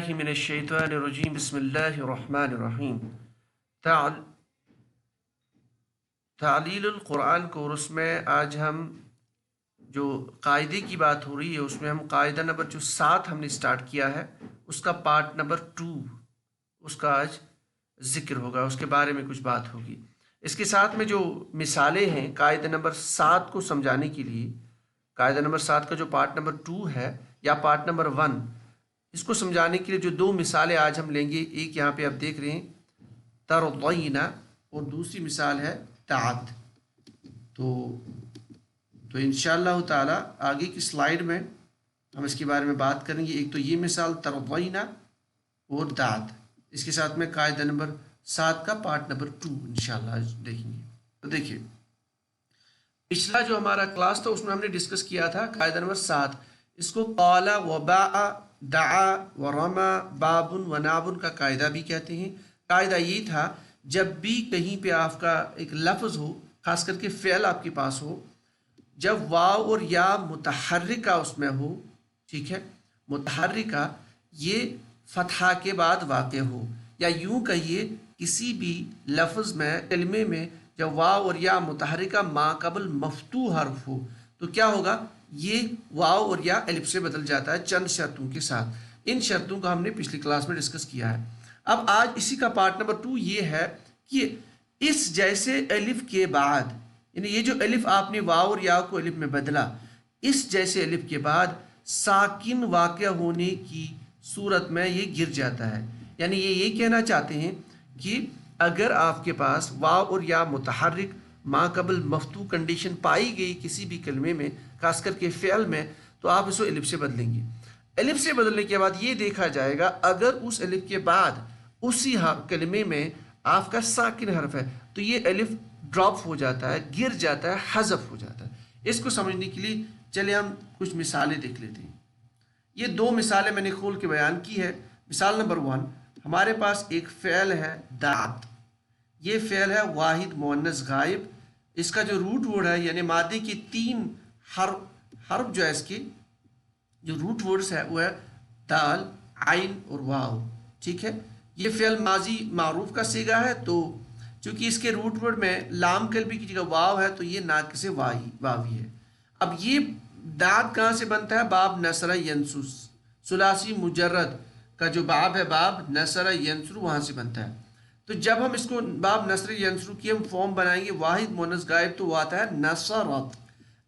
बिस्मिल्लाहि मिनश्शैतानिर्रजीम बिस्मिल्लाहिर्रहमानिर्रहीम। तालीलुल कुरान कोर्स में आज हम जो कायदे की बात हो रही है उसमें हम कायदा नंबर जो 7 हमने स्टार्ट किया है उसका पार्ट नंबर 2 उसका आज ज़िक्र होगा, उसके बारे में कुछ बात होगी। इसके साथ में जो मिसालें हैं कायदा नंबर 7 को समझाने के लिए, कायदा नंबर 7 का जो पार्ट नंबर 2 है या पार्ट नंबर 1, इसको समझाने के लिए जो दो मिसालें आज हम लेंगे, एक यहाँ पे आप देख रहे हैं तरदीना और दूसरी मिसाल है ताद। तो इंशाअल्लाह ताला आगे की स्लाइड में हम इसके बारे में बात करेंगे। एक तो ये मिसाल तरदीना और दाद, इसके साथ में कायदा नंबर 7 का पार्ट नंबर 2 इंशाअल्लाह देखेंगे। तो देखिए, पिछला जो हमारा क्लास था उसमें हमने डिस्कस किया था कायदा नंबर 7, इसको काला व बा दा व रमा बाबुन व नाबुन का कायदा भी कहते हैं। कायदा ये था, जब भी कहीं पे आपका एक लफ्ज़ हो, खास करके फ़ेल आपके पास हो, जब वाव और या मुतहर्रिका उसमें हो, ठीक है, मुतहर्रिका ये फतहा के बाद वाक़ हो, या यूं कहिए किसी भी लफ्ज़ में कलमे में जब वाव और या मुतहर्रिका माक़बल मफ्तू हर्फ हो तो क्या होगा, ये वाव और या अलिफ से बदल जाता है चंद शर्तों के साथ। इन शर्तों को हमने पिछली क्लास में डिस्कस किया है। अब आज इसी का पार्ट नंबर 2 ये है कि इस जैसे अलिफ के बाद, यानी ये जो अलिफ आपने वाव और या को अलिफ में बदला, इस जैसे अलिफ के बाद साकिन वाक़या होने की सूरत में ये गिर जाता है। यानी ये कहना चाहते हैं कि अगर आपके पास वाव और या मुतहर्रिक माक़बल मफ्तू कंडीशन पाई गई किसी भी कलमे में, खास करके फ़ेल में, तो आप इसको अलिफ से बदलेंगे। अलिफ से बदलने के बाद ये देखा जाएगा अगर उस अलिफ के बाद उसी कलमे में आपका साकिन हर्फ है तो ये अलिफ ड्रॉप हो जाता है, गिर जाता है, हज़फ हो जाता है। इसको समझने के लिए चले हम कुछ मिसालें देख लेते हैं। ये दो मिसालें मैंने खोल के बयान की है। मिसाल नंबर 1, हमारे पास एक फ़ेल है दात। ये फ़ेल है वाहिद मुअन्नस गायब। इसका जो रूट वर्ड है, यानी मादे के 3 हर्फ जो है, इसके जो रूट वर्ड्स है वो है दाल, आइन और वाव, ठीक है। ये फ़ेल माजी मारूफ का सीगा है, तो चूंकि इसके रूट वर्ड में लाम कल्बी की जगह वाव है तो ये नाक़िस वावी है। अब ये दाद कहाँ से बनता है, बाब नसरा यंसुस, सुलासी मुजर्रद का जो बाब है, बाब नसरा यंसुर, वहाँ से बनता है। तो जब हम इसको बाब नसर यंसुर की हम फॉर्म बनाएंगे वाहिद मुअन्नस गायब, तो वो आता है नसरत।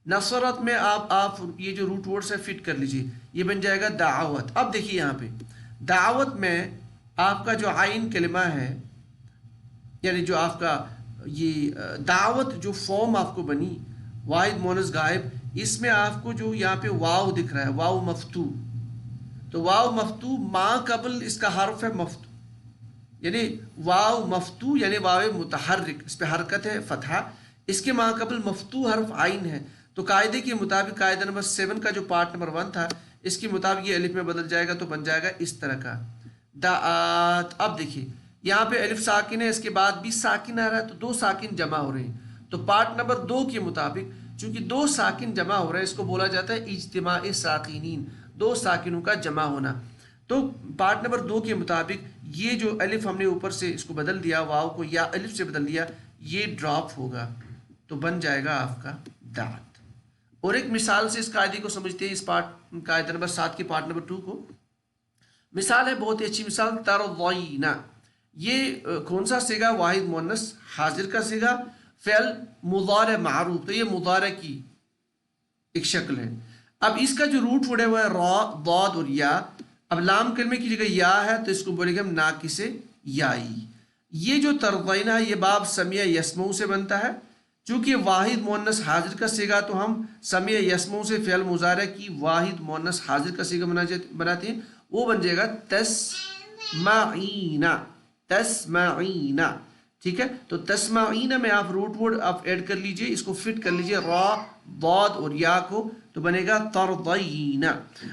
नसरत में आप ये जो रूट वर्ड से फिट कर लीजिए, ये बन जाएगा दावत। अब देखिए यहाँ पे दावत में आपका जो आइन कलिमा है, यानी जो आपका ये दावत जो फॉर्म आपको बनी वाहिद मुअन्नस गायब, इसमें आपको जो यहाँ पे वाव दिख रहा है, वाव मफ्तू, तो वाव मफ्तू माँ कबल इसका हर्फ है मफ्तू, यानी वाव मफ्तू यानी वाव मुतहर्रिक, इस पे हरकत है फतहा, इसके माँ कबल मफ्तू हर्फ आइन है। तो कायदे के मुताबिक कायदा नंबर 7 का जो पार्ट नंबर 1 था, इसके मुताबिक ये अलिफ में बदल जाएगा, तो बन जाएगा इस तरह का दात। अब देखिए यहाँ पे अलिफ साकिन है, इसके बाद भी साकिन आ रहा है, तो 2 साकिन जमा हो रहे हैं। तो पार्ट नंबर 2 के मुताबिक चूंकि 2 साकिन जमा हो रहे हैं, इसको बोला जाता है इज्तिमाए साकिनीन, 2 साकिनों का जमा होना। तो पार्ट नंबर 2 के मुताबिक ये जो अलिफ हमने ऊपर से इसको बदल दिया, वाव को या अलिफ से बदल दिया, ये ड्रॉप होगा, तो बन जाएगा आपका दात। और एक मिसाल से इस कायदे को समझते हैं, इस पार्ट कायदा नंबर 7 के पार्ट नंबर 2 को। मिसाल है बहुत ही अच्छी मिसाल, तरदीना। ये कौन सा सीगा, वाहिद मुअन्नस हाजिर का सीगा, फ़ेल मुज़ारे मारूफ, तो ये मुज़ारे की एक शक्ल है। अब इसका जो रूट वर्ड है वह रा, दाद और या। अब लाम कलमे की जगह या है तो इसको बोलेंगे हम नाक़िसे याई। ये जो तरदीना है ये बाब समिया यस्मऊ से बनता है। चूँकि वाहिद मुअन्नस हाजिर का सीगा, तो हम समिया यस्मऊ से फ़ेल मुज़ारे की वाहिद मुअन्नस हाजिर का सीगा बनाते हैं, वो बन जाएगा तस्माईना, तस्माईना, ठीक है। तो तस्माईना में आप रूट वर्ड आप ऐड कर लीजिए, इसको फिट कर लीजिए रा, दाद और या को, तो बनेगा तरदीना।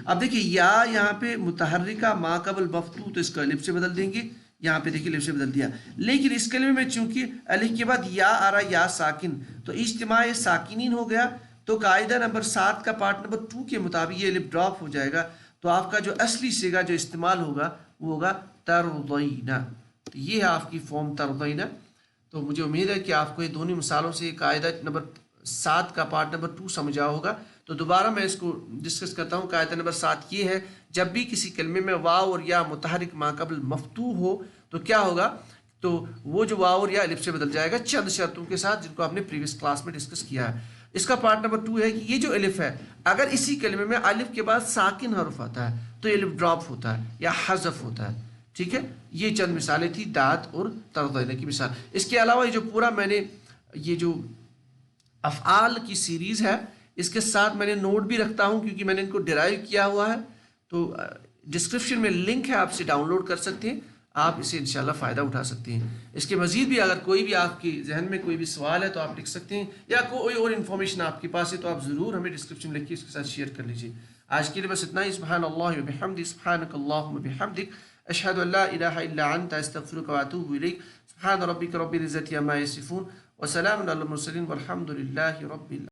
अब देखिए या यहाँ पे मुतहर्रिका माक़बल मफ्तू, तो इसको अलिफ से बदल देंगे, यहाँ पे देखिए अलिफ से बदल दिया। लेकिन इस कलमे में चूंकि अलिफ के बाद या आ रहा, या साकिन, तो इज्तिमाए साकिनीन हो गया। तो कायदा नंबर 7 का पार्ट नंबर 2 के मुताबिक ये अलिफ ड्रॉप हो जाएगा, तो आपका जो असली सीगा जो इस्तेमाल होगा وہ ہوگا ترضینا. تو یہ ہے آپ کی فارم ترضینا. تو مجھے امید ہے کہ آپ کو یہ دونوں مثالوں سے قاعدہ نمبر 7 کا پارٹ نمبر 2 سمجھا ہوگا. تو دوبارہ میں اس کو ڈسکس کرتا ہوں. قاعدہ نمبر 7 یہ ہے، جب بھی کسی کلمے میں واو اور یا متحرک ما قبل مفتوح ہو تو کیا ہوگا، تو وہ جو واو اور یا الف سے بدل جائے گا چند شرطوں کے ساتھ، جن کو آپ نے پریویس کلاس میں ڈسکس کیا ہے. اس کا پارٹ نمبر 2 ہے کہ یہ جو الف ہے، اگر اسی کلمے میں الف کے بعد ساکن حرف آتا ہے تو الف ڈراپ ہوتا ہے یا حذف ہوتا ہے. ٹھیک ہے، یہ چند مثالیں تھی داد اور ترضینا کی مثال. اس کے علاوہ یہ جو پورا میں نے یہ جو افعال کی سیریز ہے، اس کے ساتھ میں نے نوٹ بھی رکھتا ہوں کیونکہ میں نے ان کو ڈرائیو کیا ہوا ہے. تو ڈسکرپشن میں لنک ہے، آپ اسے ڈاؤن لوڈ کر سکتے ہیں، آپ اسے انشاءاللہ فائدہ اٹھا سکتے ہیں. اس کے مزید بھی اگر کوئی بھی آپ کے ذہن میں کوئی بھی سوال ہے تو آپ لکھ سکتے ہیں، یا کوئی اور انفارمیشن آپ کے پاس ہے تو آپ ضرور ہمیں ڈسکرپشن میں لکھ کے اس کے ساتھ شیئر کر لیجیے. آج کے لیے بس اتنا ہی. سبحان اللہ و بحمدہ، سبحانک اللہم و بحمدک، اشہد ان لا الہ الا انت، استغفرک و اتوب الیک. سبحان ربک رب العزة عما یصفون وسلام علی المرسلین والحمد للہ رب العالمین.